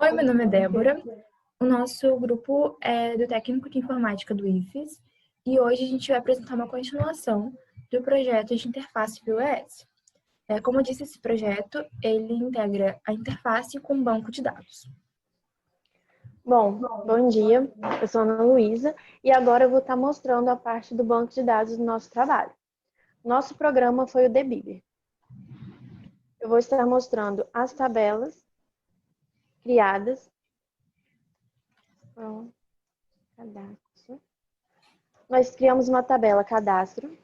Oi, meu nome é Débora. O nosso grupo é do técnico de informática do IFES e hoje a gente vai apresentar uma continuação do projeto de interface Vue.js. Como eu disse, esse projeto ele integra a interface com o banco de dados. Bom dia, eu sou a Ana Luísa e agora eu vou estar mostrando a parte do banco de dados do nosso trabalho. Nosso programa foi o Dbeaver. Eu vou estar mostrando as tabelas criadas. Cadastro. Nós criamos uma tabela cadastro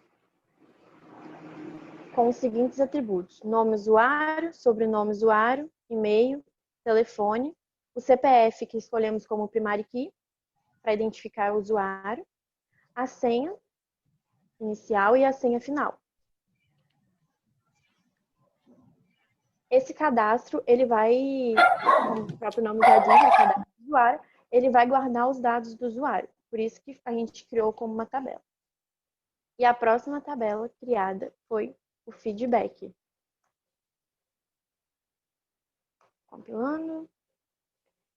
com os seguintes atributos: nome usuário, sobrenome usuário, e-mail, telefone, o CPF que escolhemos como primary key para identificar o usuário, a senha inicial e a senha final. Esse cadastro, ele vai, como o próprio nome já diz, é cadastro do usuário, ele vai guardar os dados do usuário. Por isso que a gente criou como uma tabela. E a próxima tabela criada foi o feedback. Compilando.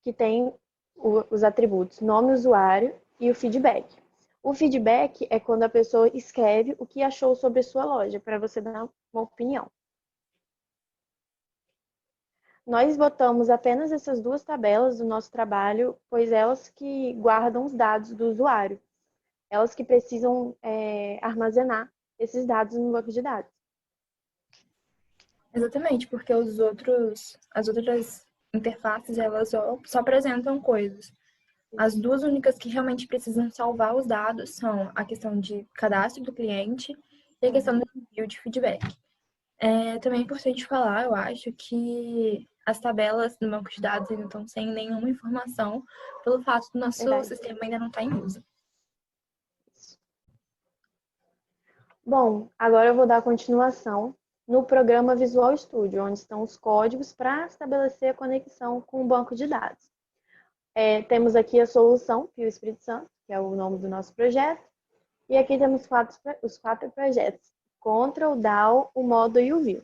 Que tem os atributos nome usuário e o feedback. O feedback é quando a pessoa escreve o que achou sobre a sua loja, para você dar uma opinião. Nós botamos apenas essas duas tabelas do nosso trabalho, pois elas que guardam os dados do usuário. Elas que precisam armazenar esses dados no banco de dados. Exatamente, porque as outras interfaces, elas só apresentam coisas. As duas únicas que realmente precisam salvar os dados são a questão de cadastro do cliente e a questão do envio de feedback. Também é importante falar, eu acho, que as tabelas no banco de dados ainda estão sem nenhuma informação pelo fato do nosso sistema ainda não estar em uso. Bom, agora eu vou dar continuação no programa Visual Studio, onde estão os códigos para estabelecer a conexão com o banco de dados. Temos aqui a solução Pio Espírito Santo, que é o nome do nosso projeto, e aqui temos os quatro projetos: Control, DAO, o Modo e o View.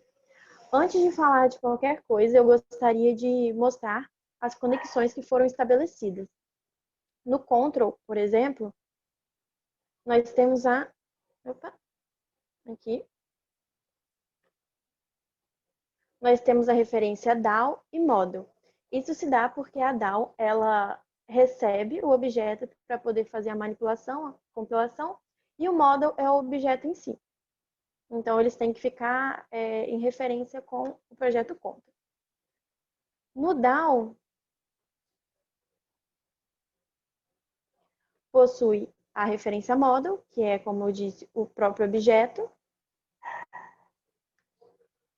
Antes de falar de qualquer coisa, eu gostaria de mostrar as conexões que foram estabelecidas. No Control, por exemplo, nós temos aqui. Nós temos a referência DAO e Model. Isso se dá porque a DAO ela recebe o objeto para poder fazer a manipulação, a compilação, e o Model é o objeto em si. Então, eles têm que ficar em referência com o projeto Contra. No DAO, possui a referência Model, que é, como eu disse, o próprio objeto.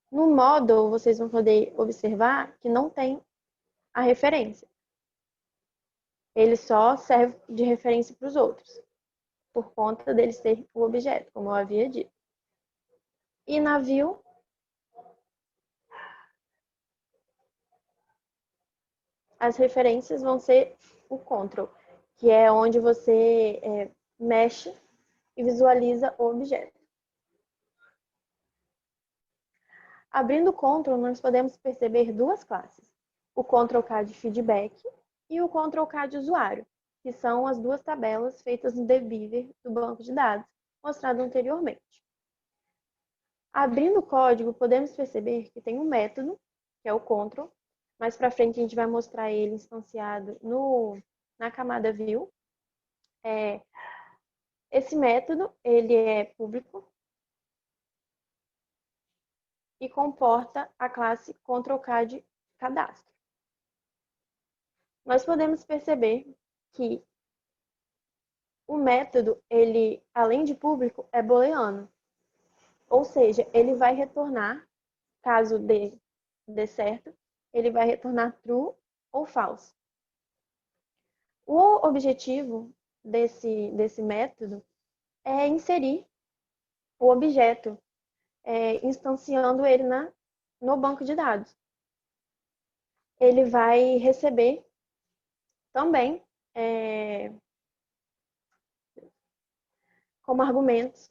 No Model, vocês vão poder observar que não tem a referência. Ele só serve de referência para os outros, por conta dele ser o objeto, como eu havia dito. E na view, as referências vão ser o control, que é onde você mexe e visualiza o objeto. Abrindo o control, nós podemos perceber duas classes: o control-K de feedback e o control-K de usuário, que são as duas tabelas feitas no Dbeaver do banco de dados, mostrado anteriormente. Abrindo o código, podemos perceber que tem um método, que é o control. Mais para frente a gente vai mostrar ele instanciado na camada view. Esse método ele é público e comporta a classe control-K de cadastro. Nós podemos perceber que o método, ele, além de público, é booleano. Ou seja, ele vai retornar, caso dê certo, ele vai retornar true ou false. O objetivo desse método é inserir o objeto, instanciando ele no banco de dados. Ele vai receber também como argumentos,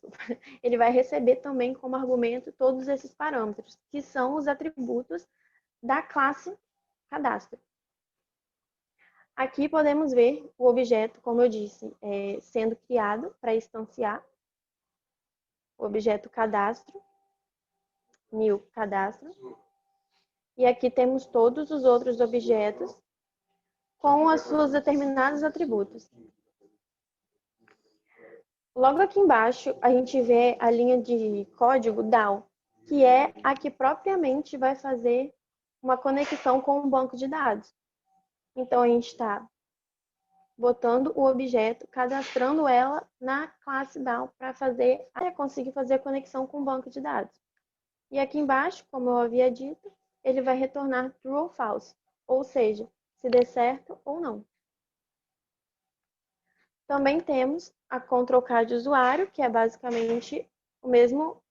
ele vai receber também como argumento todos esses parâmetros, que são os atributos da classe cadastro. Aqui podemos ver o objeto, como eu disse, sendo criado para instanciar o objeto cadastro, new cadastro. E aqui temos todos os outros objetos com os seus determinados atributos. Logo aqui embaixo, a gente vê a linha de código DAO, que é a que propriamente vai fazer uma conexão com o banco de dados. Então, a gente está botando o objeto, cadastrando ela na classe DAO para conseguir fazer a conexão com o banco de dados. E aqui embaixo, como eu havia dito, ele vai retornar true ou false, ou seja, se der certo ou não. Também temos a control card de usuário, que é basicamente o mesmo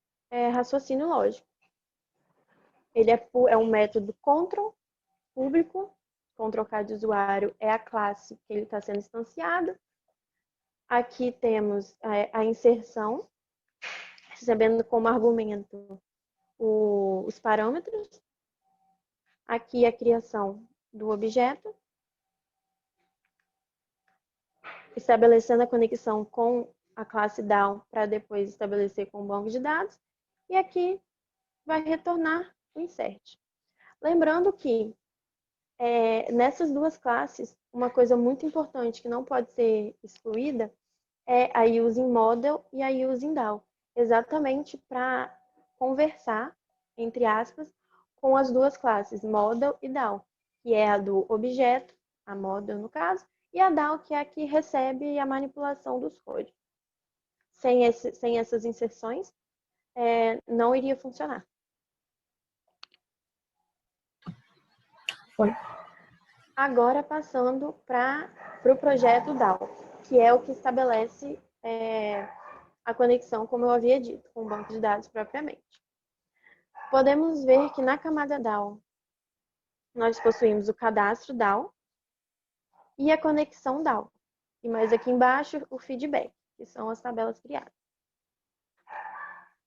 raciocínio lógico. Ele é um método control público. Control card de usuário é a classe que ele está sendo instanciado. Aqui temos a inserção, recebendo como argumento os parâmetros. Aqui a criação do objeto, estabelecendo a conexão com a classe DAO para depois estabelecer com o banco de dados. E aqui vai retornar o insert. Lembrando que nessas duas classes, uma coisa muito importante que não pode ser excluída é a using model e a using DAO, exatamente para conversar, entre aspas, com as duas classes, model e DAO, que é a do objeto, a model no caso, e a DAO, que é a que recebe a manipulação dos códigos. Sem essas inserções, não iria funcionar. Foi. Agora passando para o projeto DAO, que é o que estabelece a conexão, como eu havia dito, com o banco de dados propriamente. Podemos ver que na camada DAO, nós possuímos o cadastro DAO e a conexão DAO. E mais aqui embaixo, o feedback, que são as tabelas criadas.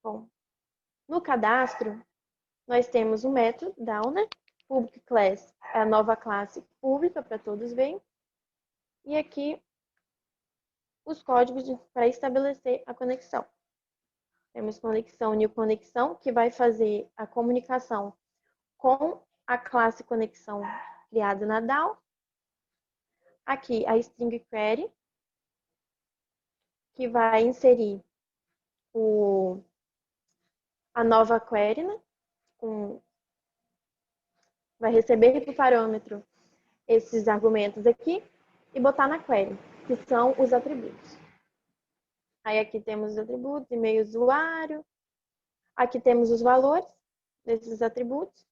Bom, no cadastro, nós temos o método DAO, né? Public class é a nova classe pública para todos verem. E aqui, os códigos para estabelecer a conexão. Temos conexão, new conexão, que vai fazer a comunicação com a classe conexão criada na DAO. Aqui a string query, que vai inserir a nova query, né? Vai receber por parâmetro esses argumentos aqui e botar na query, que são os atributos. Aí aqui temos os atributos, e-mail usuário. Aqui temos os valores desses atributos.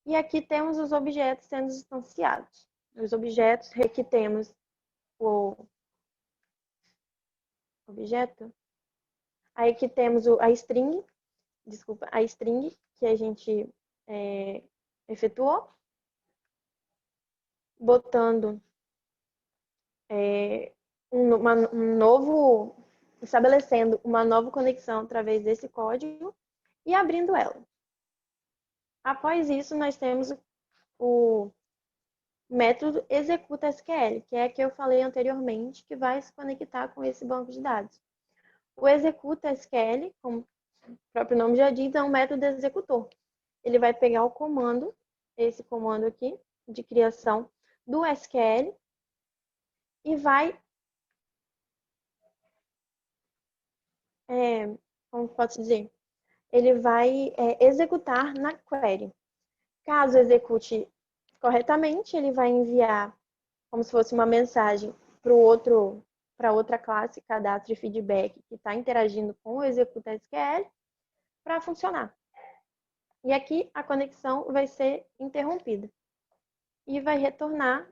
E aqui temos os objetos sendo instanciados. Os objetos, aqui temos o objeto. Aí aqui temos a string que a gente efetuou, botando estabelecendo uma nova conexão através desse código e abrindo ela. Após isso, nós temos o método executa SQL, que é que eu falei anteriormente, que vai se conectar com esse banco de dados. O executa SQL, como o próprio nome já diz, é um método executor. Ele vai pegar o comando, esse comando aqui, de criação do SQL, e vai, como posso dizer, ele vai executar na query. Caso execute corretamente, ele vai enviar como se fosse uma mensagem para outra classe, cadastro e feedback, que está interagindo com o executa SQL, para funcionar. E aqui a conexão vai ser interrompida e vai retornar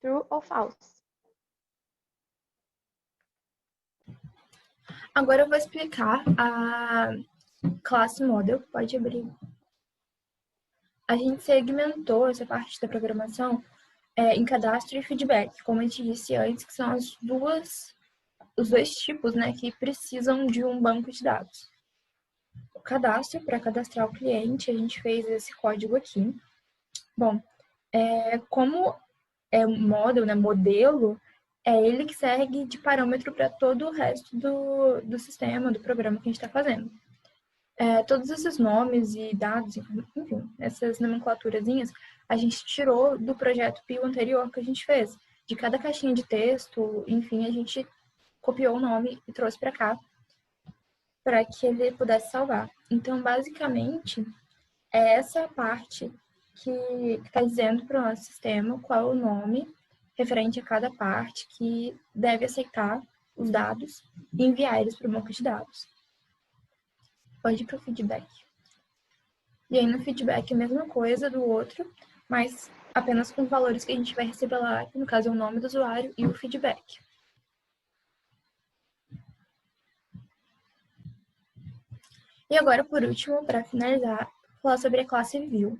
true ou false. Agora eu vou explicar a classe model. Pode abrir. A gente segmentou essa parte da programação em cadastro e feedback, como a gente disse antes, que são os dois tipos, né, que precisam de um banco de dados. O cadastro, para cadastrar o cliente, a gente fez esse código aqui. Bom, como model, né, modelo, é ele que serve de parâmetro para todo o resto do sistema, do programa que a gente está fazendo. Todos esses nomes e dados, enfim, essas nomenclaturazinhas, a gente tirou do projeto PIO anterior que a gente fez. De cada caixinha de texto, enfim, a gente copiou o nome e trouxe para cá para que ele pudesse salvar. Então, basicamente, é essa parte que está dizendo para o nosso sistema qual é o nome referente a cada parte que deve aceitar os dados e enviar eles para o banco de dados. Pode ir para o feedback. E aí no feedback a mesma coisa do outro, mas apenas com os valores que a gente vai receber lá, que no caso é o nome do usuário e o feedback. E agora, por último, para finalizar, falar sobre a classe View.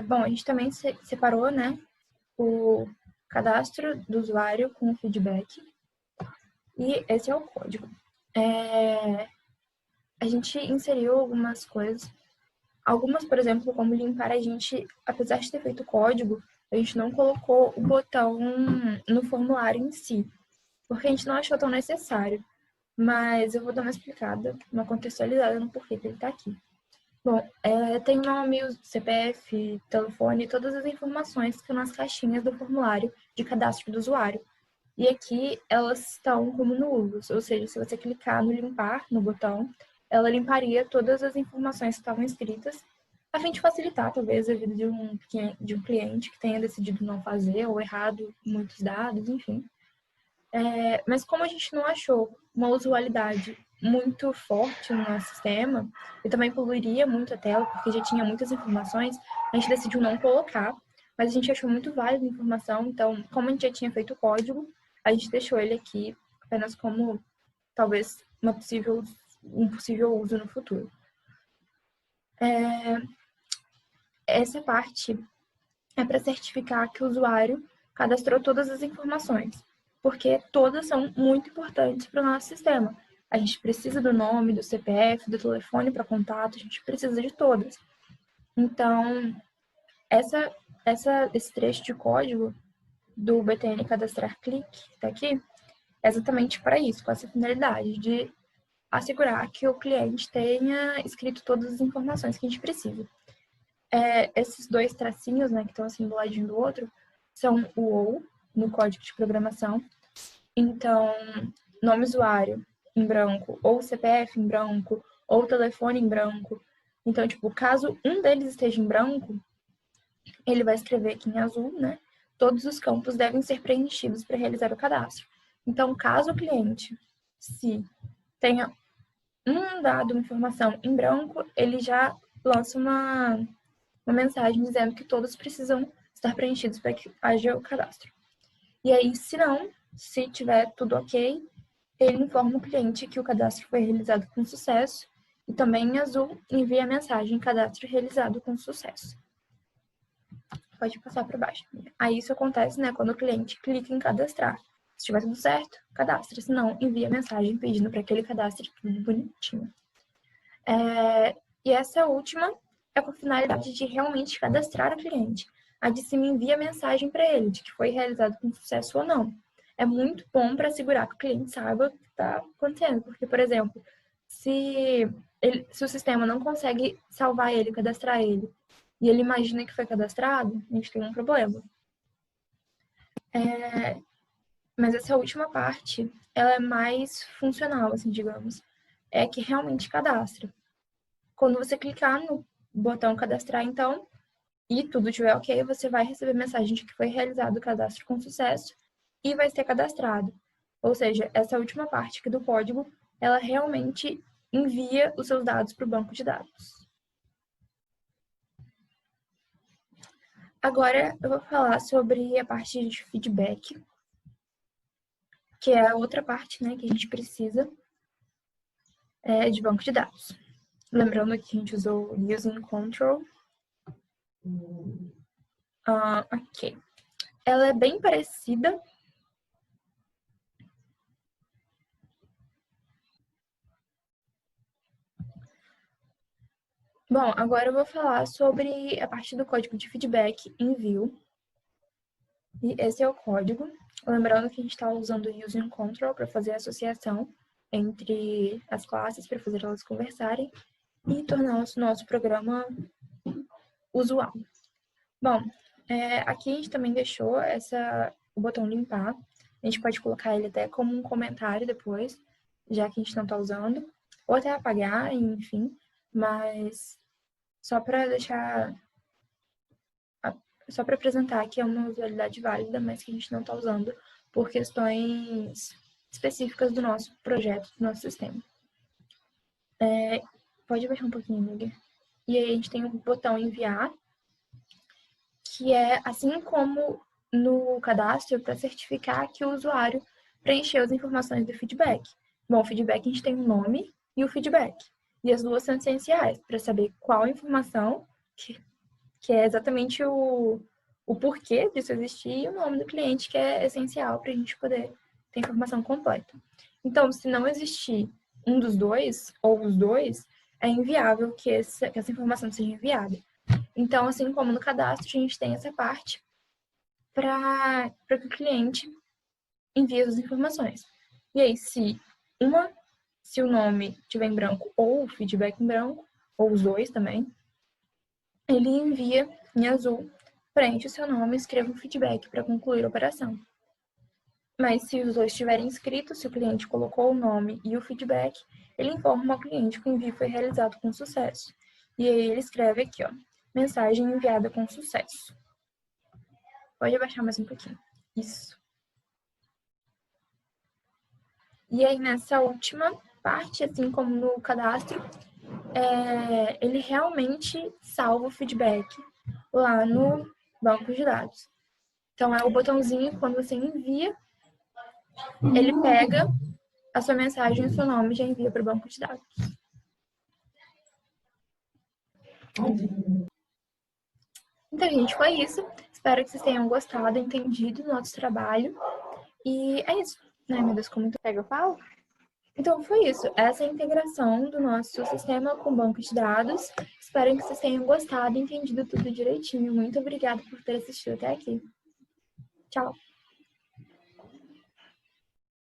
Bom, a gente também separou, né, o cadastro do usuário com o feedback. E esse é o código. A gente inseriu algumas coisas. Algumas, por exemplo, como limpar, a gente, apesar de ter feito o código, a gente não colocou o botão no formulário em si, porque a gente não achou tão necessário. Mas eu vou dar uma explicada, uma contextualizada no porquê que ele está aqui. Bom, tem nome, CPF, telefone, todas as informações que estão nas caixinhas do formulário de cadastro do usuário. E aqui elas estão como nulos, ou seja, se você clicar no limpar, no botão, ela limparia todas as informações que estavam escritas, a fim de facilitar, talvez, a vida de um cliente que tenha decidido não fazer ou errado muitos dados, enfim. Mas como a gente não achou uma usualidade muito forte no nosso sistema, e também poluiria muito a tela, porque já tinha muitas informações, a gente decidiu não colocar, mas a gente achou muito válida a informação, então, como a gente já tinha feito o código, a gente deixou ele aqui apenas como, talvez, um possível uso no futuro. Essa parte é para certificar que o usuário cadastrou todas as informações, porque todas são muito importantes para o nosso sistema. A gente precisa do nome, do CPF, do telefone para contato, a gente precisa de todas. Então, esse trecho de código do BTN Cadastrar Clique, que está aqui, é exatamente para isso, com essa finalidade de assegurar que o cliente tenha escrito todas as informações que a gente precisa. Esses dois tracinhos, né, que estão assim do ladinho do outro, são o OU no código de programação. Então, nome usuário em branco, ou CPF em branco, ou telefone em branco. Então, tipo, caso um deles esteja em branco, ele vai escrever aqui em azul, né? Todos os campos devem ser preenchidos para realizar o cadastro. Então, caso o cliente, se tenha um dado, uma informação em branco, ele já lança uma mensagem dizendo que todos precisam estar preenchidos para que haja o cadastro. E aí, se não, se tiver tudo ok, ele informa o cliente que o cadastro foi realizado com sucesso e também em azul envia a mensagem cadastro realizado com sucesso. Pode passar para baixo. Aí isso acontece, né, quando o cliente clica em cadastrar. Se tiver tudo certo, cadastra. Se não, envia a mensagem pedindo para que ele cadastre tudo bonitinho. E essa última é com a finalidade de realmente cadastrar o cliente. A de cima envia a mensagem para ele de que foi realizado com sucesso ou não. É muito bom para assegurar que o cliente saiba o que está acontecendo. Porque, por exemplo, se o sistema não consegue salvar ele, cadastrar ele, e ele imagina que foi cadastrado, a gente tem um problema. Mas essa última parte, ela é mais funcional, assim, digamos. É que realmente cadastra. Quando você clicar no botão cadastrar, então, e tudo estiver ok, você vai receber mensagem de que foi realizado o cadastro com sucesso e vai ser cadastrado. Ou seja, essa última parte aqui do código, ela realmente envia os seus dados para o banco de dados. Agora eu vou falar sobre a parte de feedback, que é a outra parte, né, que a gente precisa de banco de dados. Lembrando que a gente usou using control. Ok. Ela é bem parecida. Bom, agora eu vou falar sobre a parte do código de feedback em Vue. E esse é o código. Lembrando que a gente está usando o using control para fazer a associação entre as classes, para fazer elas conversarem e tornar o nosso programa usual. Bom, aqui a gente também deixou o botão limpar. A gente pode colocar ele até como um comentário depois, já que a gente não está usando. Ou até apagar, enfim. Mas só para apresentar que é uma usualidade válida, mas que a gente não está usando por questões específicas do nosso projeto, do nosso sistema. Pode baixar um pouquinho, amiga. E aí a gente tem o botão enviar, que é assim como no cadastro, para certificar que o usuário preencheu as informações do feedback. Bom, o feedback a gente tem o nome e o feedback. E as duas são essenciais para saber qual informação, que é exatamente o porquê disso existir, e o nome do cliente, que é essencial para a gente poder ter a informação completa. Então, se não existir um dos dois, ou os dois, é inviável que essa informação seja enviada. Então, assim como no cadastro, a gente tem essa parte para que o cliente envie as informações. E aí, se o nome estiver em branco ou o feedback em branco, ou os dois também, ele envia em azul, preenche o seu nome e escreva um feedback para concluir a operação. Mas se os dois estiverem escritos, se o cliente colocou o nome e o feedback, ele informa ao cliente que o envio foi realizado com sucesso. E aí ele escreve aqui, ó, mensagem enviada com sucesso. Pode abaixar mais um pouquinho. Isso. E aí nessa última parte, assim como no cadastro, ele realmente salva o feedback lá no banco de dados. Então é o botãozinho, quando você envia, ele pega a sua mensagem e o seu nome e já envia para o banco de dados. Então, gente, foi isso. Espero que vocês tenham gostado, entendido do nosso trabalho. E é isso. Ai, meu Deus, como muito... Pega, eu falo? Então, foi isso. Essa é a integração do nosso sistema com o banco de dados. Espero que vocês tenham gostado e entendido tudo direitinho. Muito obrigada por ter assistido até aqui. Tchau!